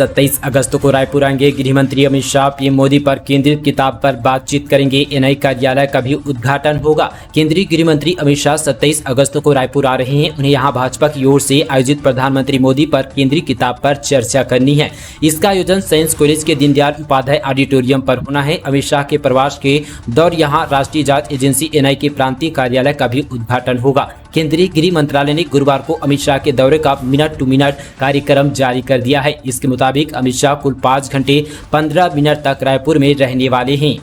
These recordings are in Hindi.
27 अगस्त को रायपुर आएंगे गृह मंत्री अमित शाह। पीएम मोदी पर केंद्रित किताब पर बातचीत करेंगे। एनआई कार्यालय का भी उद्घाटन होगा। केंद्रीय गृह मंत्री अमित शाह 27 अगस्त को रायपुर आ रहे हैं। उन्हें यहां भाजपा की ओर से आयोजित प्रधानमंत्री मोदी पर केंद्रीय किताब पर चर्चा करनी है। इसका आयोजन साइंस कॉलेज के दीनदयाल उपाध्याय ऑडिटोरियम पर होना है। अमित शाह के प्रवास के दौर यहां राष्ट्रीय जांच एजेंसी एनआई के प्रांतीय कार्यालय का भी उद्घाटन होगा। केंद्रीय गृह मंत्रालय ने गुरुवार को अमित शाह के दौरे का मिनट टू मिनट कार्यक्रम जारी कर दिया है। इसके मुताबिक अमित शाह कुल 5 घंटे 15 मिनट तक रायपुर में रहने वाले हैं।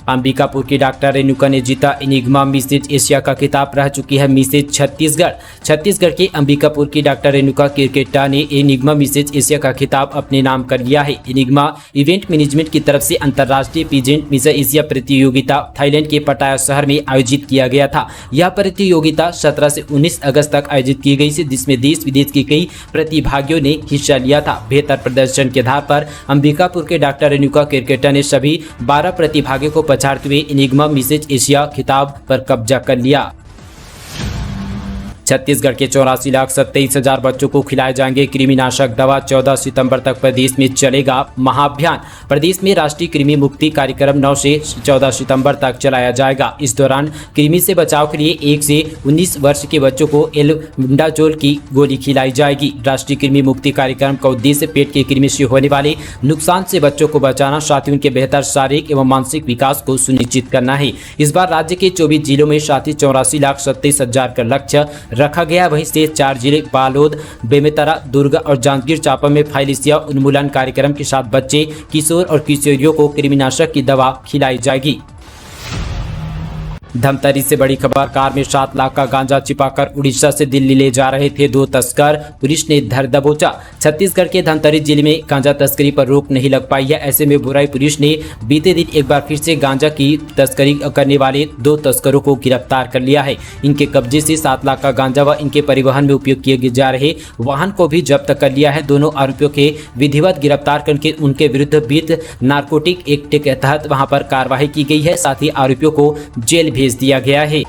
अंबिकापुर की डॉक्टर रेणुका ने जीता एनिग्मा मिसेज एशिया का खिताब। रह चुकी है मिसेज छत्तीसगढ़ के अंबिकापुर की डॉक्टर रेणुका किरकेटा ने एनिग्मा मिसेज एशिया का खिताब अपने नाम कर लिया है। एनिग्मा इवेंट मैनेजमेंट की तरफ से अंतर्राष्ट्रीय पीजेंट मिस एशिया प्रतियोगिता थाईलैंड के पटाया शहर में आयोजित किया गया था। यह प्रतियोगिता 17 से 19 अगस्त तक आयोजित की गई थी, जिसमें देश विदेश के कई प्रतिभागियों ने हिस्सा लिया था। बेहतर प्रदर्शन के आधार पर अंबिकापुर के डॉक्टर रेणुका किरकेटा ने सभी 12 प्रतिभागियों को पछाड़ते हुए एनिग्मा मिसेज एशिया खिताब पर कब्जा कर लिया। छत्तीसगढ़ के 84,27,000 बच्चों को खिलाए जाएंगे कृमिनाशक दवा। 14 सितंबर तक प्रदेश में चलेगा महाअभियान। प्रदेश में राष्ट्रीय कृमि मुक्ति कार्यक्रम 9 से 14 सितंबर तक चलाया जाएगा। इस दौरान कृमि से बचाव के लिए 1 से 19 वर्ष के बच्चों को एल्बेंडाजोल की गोली खिलाई जाएगी। राष्ट्रीय कृमि मुक्ति कार्यक्रम का उद्देश्य पेट के कृमि से होने वाले नुकसान से बच्चों को बचाना, साथ ही उनके बेहतर शारीरिक एवं मानसिक विकास को सुनिश्चित करना है। इस बार राज्य के 24 जिलों में साथ ही 84,27,000 का लक्ष्य रखा गया। वहीं से 4 जिले बालोद, बेमेतरा, दुर्ग और जांजगीर चांपा में फाइलेरिया उन्मूलन कार्यक्रम के साथ बच्चे, किशोर और किशोरियों को कृमिनाशक की दवा खिलाई जाएगी। धमतरी से बड़ी खबर। कार में 7 लाख का गांजा छिपाकर उड़ीसा से दिल्ली ले जा रहे थे 2 तस्कर, पुलिस ने धर दबोचा। छत्तीसगढ़ के धमतरी जिले में गांजा तस्करी पर रोक नहीं लग पाई है। ऐसे में बुराई पुलिस ने बीते दिन एक बार फिर से गांजा की तस्करी करने वाले 2 तस्करों को गिरफ्तार कर लिया है। इनके कब्जे से 7 लाख का गांजा व इनके परिवहन में उपयोग किए जा रहे वाहन को भी जब्त कर लिया है। दोनों आरोपियों के विधिवत गिरफ्तार करके उनके विरुद्ध बीट नार्कोटिक एक्ट के तहत वहां पर कार्रवाई की गई है। साथ ही आरोपियों को जेल भेज दिया गया है।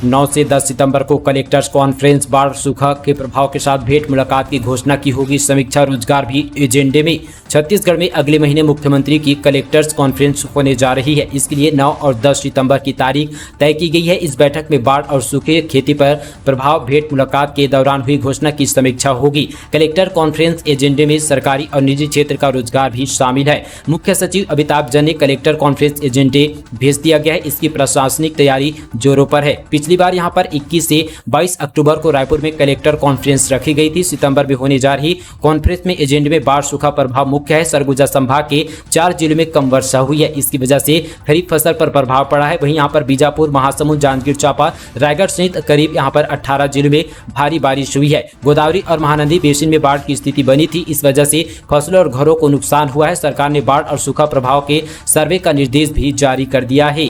9 से 10 सितंबर को कलेक्टर्स कॉन्फ्रेंस। बाढ़ सूखा के प्रभाव के साथ भेंट मुलाकात की घोषणा की होगी। समीक्षा रोजगार भी एजेंडे में। छत्तीसगढ़ में अगले महीने मुख्यमंत्री की कलेक्टर्स कॉन्फ्रेंस होने जा रही है। इसके लिए 9 और 10 सितंबर की तारीख तय की गई है। इस बैठक में बाढ़ और सूखे खेती पर प्रभाव भेंट मुलाकात के दौरान हुई घोषणा की समीक्षा होगी। कलेक्टर कॉन्फ्रेंस एजेंडे में सरकारी और निजी क्षेत्र का रोजगार भी शामिल है। मुख्य सचिव अमिताभ जैन ने कलेक्टर कॉन्फ्रेंस एजेंडे भेज दिया गया है। इसकी प्रशासनिक तैयारी जोरों पर है। पिछली बार यहां पर 21 से 22 अक्टूबर को रायपुर में कलेक्टर कॉन्फ्रेंस रखी गई थी। सितंबर में होने जा रही कॉन्फ्रेंस में एजेंडे में बाढ़ सूखा प्रभाव मुख्य है। सरगुजा संभाग के 4 जिलों में कम वर्षा हुई है। इसकी वजह से खरीफ फसल पर प्रभाव पड़ा है। वहीं यहां पर बीजापुर, महासमुंद, जांजगीर चांपा, रायगढ़ सहित करीब यहां पर 18 जिलों में भारी बारिश हुई है। गोदावरी और महानदी बेसिन में बाढ़ की स्थिति बनी थी। इस वजह से फसलों और घरों को नुकसान हुआ है। सरकार ने बाढ़ और सूखा प्रभाव के सर्वे का निर्देश भी जारी कर दिया है।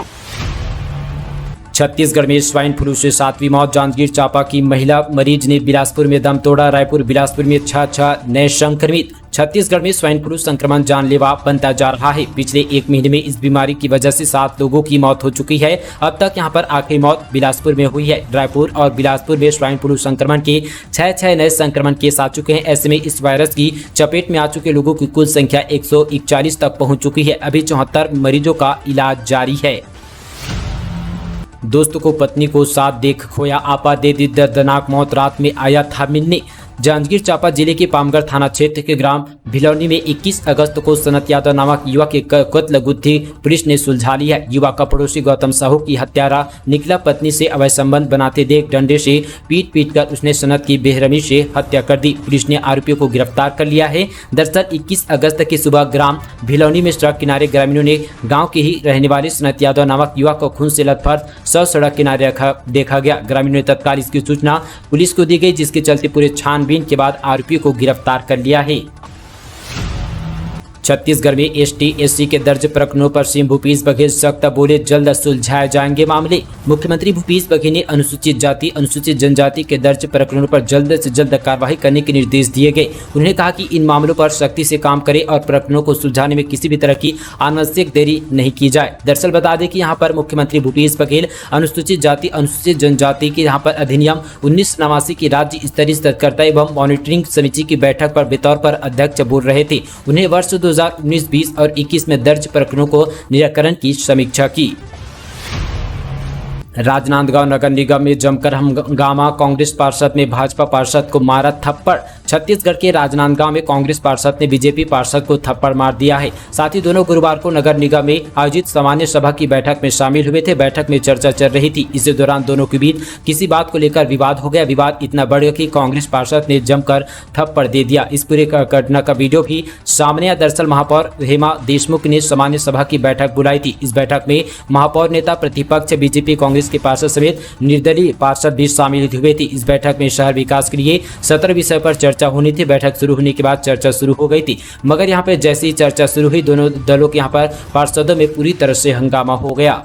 छत्तीसगढ़ में स्वाइन फ्लू से 7वीं मौत। जांजगीर चांपा की महिला मरीज ने बिलासपुर में दम तोड़ा। रायपुर, बिलासपुर में 6 नए संक्रमित। छत्तीसगढ़ में स्वाइन फ्लू संक्रमण जानलेवा बनता जा रहा है। पिछले 1 महीने में इस बीमारी की वजह से 7 लोगों की मौत हो चुकी है। अब तक यहां पर आखिरी मौत बिलासपुर में हुई है। रायपुर और बिलासपुर में स्वाइन फ्लू संक्रमण के 6 नए संक्रमण केस आ चुके हैं। ऐसे में इस वायरस की चपेट में आ चुके लोगों की कुल संख्या 141 तक पहुंच चुकी है। अभी 74 मरीजों का इलाज जारी है। दोस्तों को पत्नी को साथ देख खोया आपा, दे दी दर्दनाक मौत। रात में आया था मिलने। जांजगीर चांपा जिले के पामगढ़ थाना क्षेत्र के ग्राम भिलौनी में 21 अगस्त को सनत यादव नामक युवा के कत्ल गुत्थी पुलिस ने सुलझा ली है। युवा का पड़ोसी गौतम साहू की हत्यारा निकला पत्नी से अवैध संबंध बनाते देख डंडे से पीट कर उसने सनत की बेरहमी से हत्या कर दी। पुलिस ने आरोपियों को गिरफ्तार कर लिया है। दरअसल 21 अगस्त की सुबह ग्राम भिलौनी में सड़क किनारे ग्रामीणों ने गाँव के ही रहने वाले सनत यादव नामक युवा को खून से लथपथ सड़क किनारे देखा गया। ग्रामीणों ने तत्काल इसकी सूचना पुलिस को दी गई, जिसके चलते पूरे छानबीन के बाद आरोपियों को गिरफ्तार कर लिया है। छत्तीसगढ़ में ST/SC के दर्ज प्रकरणों पर सीएम भूपेश बघेल सख्त बोले, जल्द सुलझाए जाएंगे मामले। मुख्यमंत्री भूपेश बघेल ने अनुसूचित जाति अनुसूचित जनजाति के दर्ज प्रकरणों पर जल्द से जल्द कार्रवाई करने के निर्देश दिए गए। उन्होंने कहा कि इन मामलों पर सख्ती से काम करें और प्रकरणों को सुलझाने में किसी भी तरह की अनावश्यक देरी नहीं की जाए। दरअसल बता दें कि यहाँ पर मुख्यमंत्री भूपेश बघेल अनुसूचित जाति अनुसूचित जनजाति के यहाँ पर अधिनियम 1989 की राज्य स्तरीय सतर्कता एवं मॉनिटरिंग समिति की बैठक पर बतौर पर अध्यक्ष बोल रहे थे। उन्हें वर्ष 2019, 20 और 21 में दर्ज प्रकरणों को निराकरण की समीक्षा की। राजनांदगांव नगर निगम में जमकर हंगामा, कांग्रेस पार्षद ने भाजपा पार्षद को मारा थप्पड़। छत्तीसगढ़ के राजनांदगांव में कांग्रेस पार्षद ने बीजेपी पार्षद को थप्पड़ मार दिया है। साथ ही दोनों गुरुवार को नगर निगम में आयोजित सामान्य सभा की बैठक में शामिल हुए थे। बैठक में चर्चा चल रही थी। इसी दौरान दोनों के बीच किसी बात को लेकर विवाद हो गया। विवाद इतना बढ़ गया कि कांग्रेस पार्षद ने जमकर थप्पड़ दे दिया। इस पूरे घटना का वीडियो भी सामने आया। दरअसल महापौर हेमा देशमुख ने सामान्य सभा की बैठक बुलाई थी। इस बैठक में महापौर नेता, प्रतिपक्ष, बीजेपी, कांग्रेस के पार्षद समेत निर्दलीय पार्षद भी शामिल हुए थे। इस बैठक में शहर विकास के लिए 17 विषय पर चर्चा होनी थी। बैठक शुरू होने के बाद चर्चा शुरू हो गई थी, मगर यहाँ पर जैसे ही चर्चा शुरू हुई, दोनों दलों के यहाँ पर पार्षदों में पूरी तरह से हंगामा हो गया।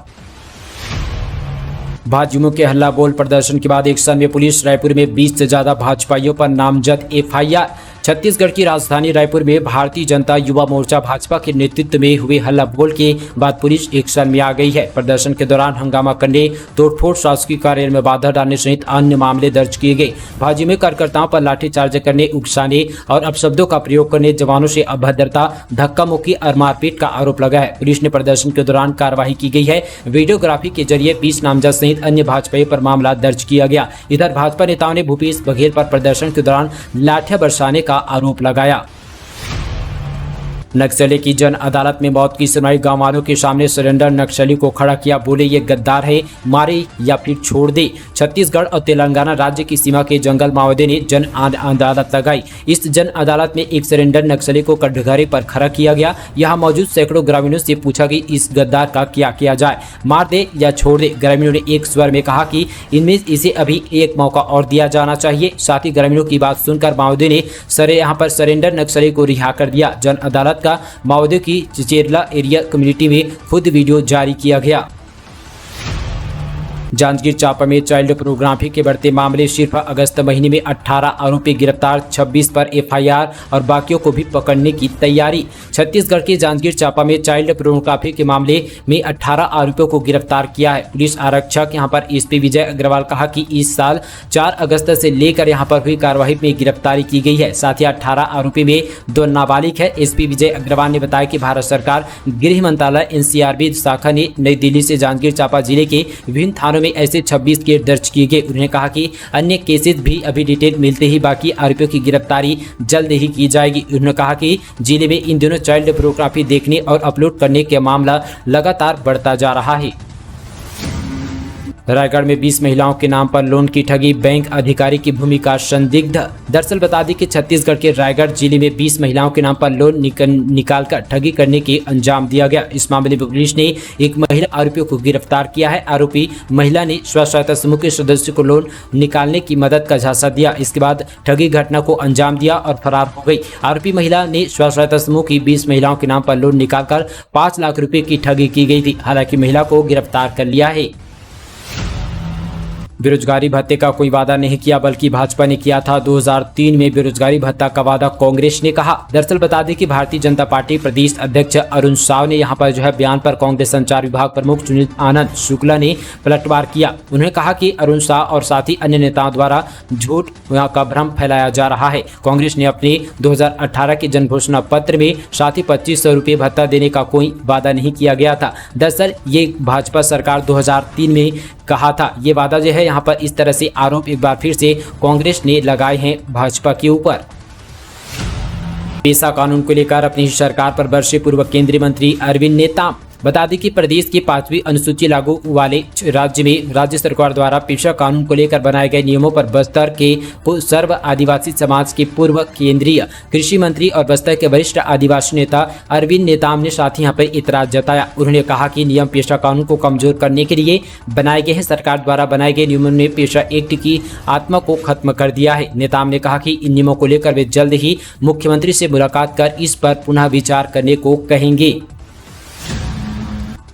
भाजयुमों के हल्ला बोल प्रदर्शन के बाद एक्शन में पुलिस। रायपुर में 20 से ज्यादा भाजपाइयों पर नामजद FIR। छत्तीसगढ़ की राजधानी रायपुर में भारतीय जनता युवा मोर्चा भाजपा के नेतृत्व में हुए हल्ला बोल के बाद पुलिस एक्शन में आ गई है। प्रदर्शन के दौरान हंगामा करने, तोड़फोड़, शासकीय कार्यालय में बाधा डालने सहित अन्य मामले दर्ज किए गए। भाजपा में कार्यकर्ताओं पर लाठीचार्ज करने, उकसाने और अपशब्दों का प्रयोग करने, जवानों से अभद्रता, धक्का मुक्की और मारपीट का आरोप लगा है। पुलिस ने प्रदर्शन के दौरान कार्रवाई की गई है। वीडियोग्राफी के जरिए 20 नामजद सहित अन्य भाजपाइयों पर मामला दर्ज किया गया। इधर भाजपा नेताओं ने भूपेश बघेल पर प्रदर्शन के दौरान लाठियां बरसाने का आरोप लगाया। नक्सली की जन अदालत में मौत की सुनवाई। गांव वालों के सामने सरेंडर नक्सली को खड़ा किया, बोले ये गद्दार है, मारे या फिर छोड़ दे। छत्तीसगढ़ और तेलंगाना राज्य की सीमा के जंगल माओवादियों ने जन अदालत लगाई। इस जन अदालत में एक सरेंडर नक्सली को कटघरे पर खड़ा किया गया। यहाँ मौजूद सैकड़ों ग्रामीणों से पूछा कि इस गद्दार का क्या किया जाए, मार दे या छोड़ दे। ग्रामीणों ने एक स्वर में कहा कि इनमें इसे अभी एक मौका और दिया जाना चाहिए। साथ ही ग्रामीणों की बात सुनकर माओवादियों ने यहाँ पर सरेंडर नक्सली को रिहा कर दिया। जन अदालत का माओवादियों की चिचेरला एरिया कम्युनिटी में खुद वीडियो जारी किया गया। जांजगीर चांपा में चाइल्ड पोर्नोग्राफी के बढ़ते मामले। सिर्फ अगस्त महीने में 18 आरोपी गिरफ्तार, 26 पर FIR और बाकियों को भी पकड़ने की तैयारी। छत्तीसगढ़ के जांजगीर चांपा में चाइल्ड पोर्नोग्राफी के मामले में 18 आरोपियों को गिरफ्तार किया है। पुलिस अधीक्षक यहाँ पर SP विजय अग्रवाल कहा कि इस साल 4 अगस्त से लेकर यहाँ पर हुई कार्रवाई में गिरफ्तारी की गई है। साथ ही 18 आरोपी में 2 नाबालिग है। SP विजय अग्रवाल ने बताया कि भारत सरकार गृह मंत्रालय NCRB शाखा ने नई दिल्ली से जांजगीर चांपा जिले के विभिन्न थानों में ऐसे 26 केस दर्ज किए गए। उन्होंने कहा कि अन्य केसेस भी अभी डिटेल मिलते ही बाकी आरोपियों की गिरफ्तारी जल्द ही की जाएगी। उन्होंने कहा कि जिले में इन दिनों चाइल्ड पोर्नोग्राफी देखने और अपलोड करने का मामला लगातार बढ़ता जा रहा है। रायगढ़ में 20 महिलाओं के नाम पर लोन की ठगी, बैंक अधिकारी की भूमिका संदिग्ध। दरअसल बता दें कि छत्तीसगढ़ के रायगढ़ जिले में 20 महिलाओं के नाम पर लोन निकालकर ठगी करने के अंजाम दिया गया। इस मामले में पुलिस ने एक महिला आरोपियों को गिरफ्तार किया है। आरोपी महिला ने स्व सहायता समूह के सदस्य को लोन निकालने की मदद का झांसा दिया। इसके बाद ठगी घटना को अंजाम दिया और फरार हो गई। आरोपी महिला ने स्व सहायता समूह की 20 महिलाओं के नाम पर लोन निकालकर 5 लाख रुपए की ठगी की गई थी। हालांकि महिला को गिरफ्तार कर लिया है। बेरोजगारी भत्ते का कोई वादा नहीं किया, बल्कि भाजपा ने किया था। 2003 में बेरोजगारी भत्ता का वादा कांग्रेस ने कहा। दरअसल बता दें कि भारतीय जनता पार्टी प्रदेश अध्यक्ष अरुण साव ने यहां पर बयान पर कांग्रेस संचार विभाग प्रमुख सुनील आनंद शुक्ला ने पलटवार किया। उन्होंने कहा कि अरुण साव और साथ ही अन्य नेताओं द्वारा झूठ का भ्रम फैलाया जा रहा है। कांग्रेस ने अपने 2018 के जन घोषणा पत्र में साथ ही 2500 रुपये भत्ता देने का कोई वादा नहीं किया गया था। दरअसल ये भाजपा सरकार 2003 में कहा था। ये वादा जो है यहाँ पर इस तरह से आरोप एक बार फिर से कांग्रेस ने लगाए हैं भाजपा के ऊपर। पेशा कानून को लेकर अपनी सरकार पर बरसे पूर्व केंद्रीय मंत्री अरविंद नेताम। बता दें कि प्रदेश की 5वीं अनुसूची लागू वाले राज्य में राज्य सरकार द्वारा पेशा कानून को लेकर बनाए गए नियमों पर बस्तर के सर्व आदिवासी समाज के पूर्व केंद्रीय कृषि मंत्री और बस्तर के वरिष्ठ आदिवासी नेता अरविंद नेताम ने साथ ही यहाँ पर इतराज जताया। उन्होंने कहा कि नियम पेशा कानून को कमजोर करने के लिए बनाए गए हैं। सरकार द्वारा बनाए गए नियमों ने पेशा एक्ट की आत्मा को खत्म कर दिया है। नेताम ने कहा कि इन नियमों को लेकर वे जल्द ही मुख्यमंत्री से मुलाकात कर इस पर पुनः विचार करने को कहेंगे।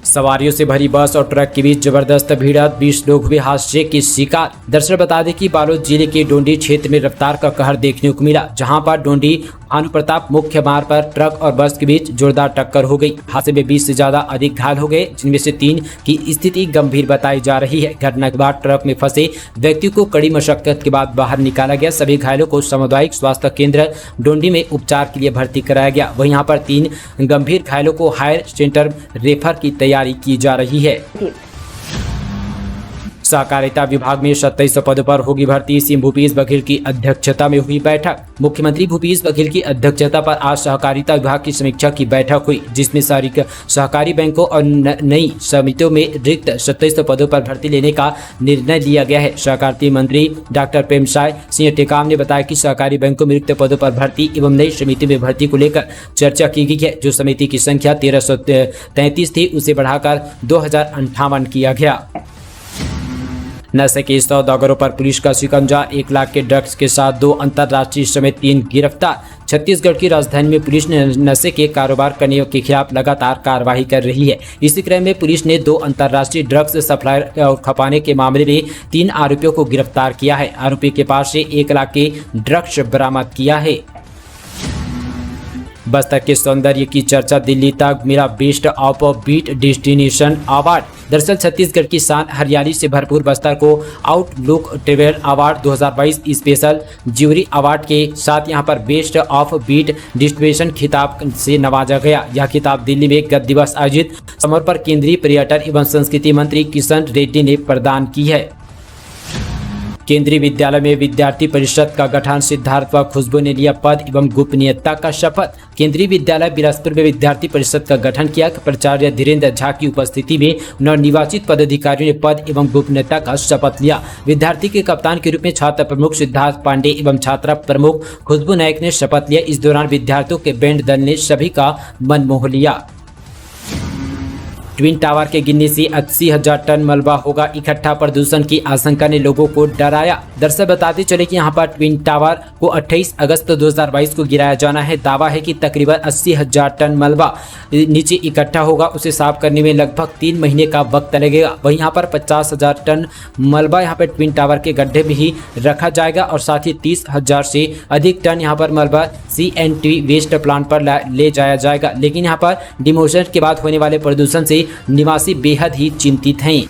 सवारियों से भरी बस और ट्रक के बीच जबरदस्त भिड़ंत, 20 लोग हुए हादसे के शिकार। दरअसल बता दें कि बालोद जिले के डोंडी क्षेत्र में रफ्तार का कहर देखने को मिला, जहां पर डोंडी भानुप्रताप मुख्य मार्ग पर ट्रक और बस के बीच जोरदार टक्कर हो गई। हादसे में 20 से ज्यादा अधिक घायल हो गए, जिनमें से 3 की स्थिति गंभीर बताई जा रही है। घटना के बाद ट्रक में फंसे व्यक्ति को कड़ी मशक्कत के बाद बाहर निकाला गया। सभी घायलों को सामुदायिक स्वास्थ्य केंद्र डोंडी में उपचार के लिए भर्ती कराया गया। वहीं यहाँ पर 3 गंभीर घायलों को हायर सेंटर रेफर की तैयारी की जा रही है। सहकारिता विभाग में 2700 पदों पर होगी भर्ती। सीएम भूपेश बघेल की अध्यक्षता में हुई बैठक। मुख्यमंत्री भूपेश बघेल की अध्यक्षता पर आज सहकारिता विभाग की समीक्षा की बैठक हुई, जिसमें सहकारी बैंकों और नई समितियों में रिक्त 2700 पदों पर भर्ती लेने का निर्णय लिया गया है। सहकारिता मंत्री डॉक्टर प्रेमसाय सिंह टेकाम ने बताया कि सहकारी बैंकों में रिक्त पदों पर भर्ती एवं नई समिति में भर्ती को लेकर चर्चा की गई है। जो समिति की संख्या 1333 थी, उसे बढ़ाकर 2058 किया गया। नशे के सौदागरों पर पुलिस का शिकंजा, 1 लाख के ड्रग्स के साथ 2 अंतर्राष्ट्रीय समेत 3 गिरफ्तार। छत्तीसगढ़ की राजधानी में पुलिस ने नशे के कारोबार करने के खिलाफ लगातार कार्रवाई कर रही है। इसी क्रम में पुलिस ने 2 अंतर्राष्ट्रीय ड्रग्स सप्लायर और खपाने के मामले में 3 आरोपियों को गिरफ्तार किया है। आरोपी के पास से 1 लाख के ड्रग्स बरामद किया है। बस्तर के सौंदर्य की चर्चा दिल्ली तक मिला best of beat destination award. दरअसल छत्तीसगढ़ की शान हरियाली से भरपूर बस्तर को Outlook travel award 2022 special jury award के साथ यहां पर बेस्ट ऑफ बीट डेस्टिनेशन खिताब से नवाजा गया। यह खिताब दिल्ली में गत दिवस आयोजित समारोह पर केंद्रीय पर्यटन एवं संस्कृति मंत्री किशन रेड्डी ने प्रदान की है। केंद्रीय विद्यालय में विद्यार्थी परिषद का गठन, सिद्धार्थ व खुशबू ने लिया पद एवं गोपनीयता का शपथ। केंद्रीय विद्यालय बिलासपुर में विद्यार्थी परिषद का गठन किया। प्राचार्य धीरेन्द्र झा की उपस्थिति में नवनिर्वाचित पदाधिकारियों ने पद एवं गोपनीयता का शपथ लिया। विद्यार्थी के कप्तान के रूप में छात्र प्रमुख सिद्धार्थ पांडे एवं छात्रा प्रमुख खुशबू नायक ने शपथ लिया। इस दौरान विद्यार्थियों के बैंड दल ने सभी का मन मोह लिया। ट्विन टावर के गिरने से 80,000 टन मलबा होगा इकट्ठा, प्रदूषण की आशंका ने लोगों को डराया। दरअसल बताते चले कि यहां पर ट्विन टावर को 28 अगस्त 2022 को गिराया जाना है। दावा है कि तकरीबन 80,000 टन मलबा नीचे इकट्ठा होगा। उसे साफ करने में लगभग 3 महीने का वक्त लगेगा। वहीं यहाँ पर 50,000 टन मलबा यहाँ पर ट्विन टावर के गड्ढे में ही रखा जाएगा और साथ ही 30,000 से अधिक टन यहाँ पर मलबा CNT वेस्ट प्लांट पर ले जाया जाएगा। लेकिन यहाँ पर डिमोशन के बाद होने वाले प्रदूषण से निवासी बेहद ही चिंतित हैं।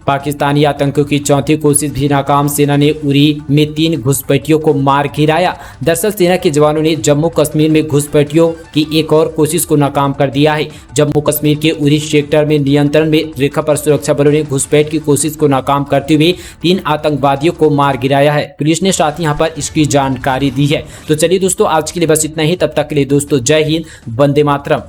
पाकिस्तानी आतंकियों की चौथी कोशिश भी नाकाम। सेना ने उरी में 3 घुसपैठियों को मार गिराया। दरअसल सेना के जवानों ने जम्मू कश्मीर में घुसपैठियों की एक और कोशिश को नाकाम कर दिया है। जम्मू कश्मीर के उरी सेक्टर में नियंत्रण में रेखा पर सुरक्षा बलों ने घुसपैठ की कोशिश को नाकाम करते हुए 3 आतंकवादियों को मार गिराया है। पुलिस ने साथ ही यहाँ पर इसकी जानकारी दी है। तो चलिए दोस्तों, आज के लिए बस इतना ही। तब तक के लिए दोस्तों जय हिंद, वंदे मातरम।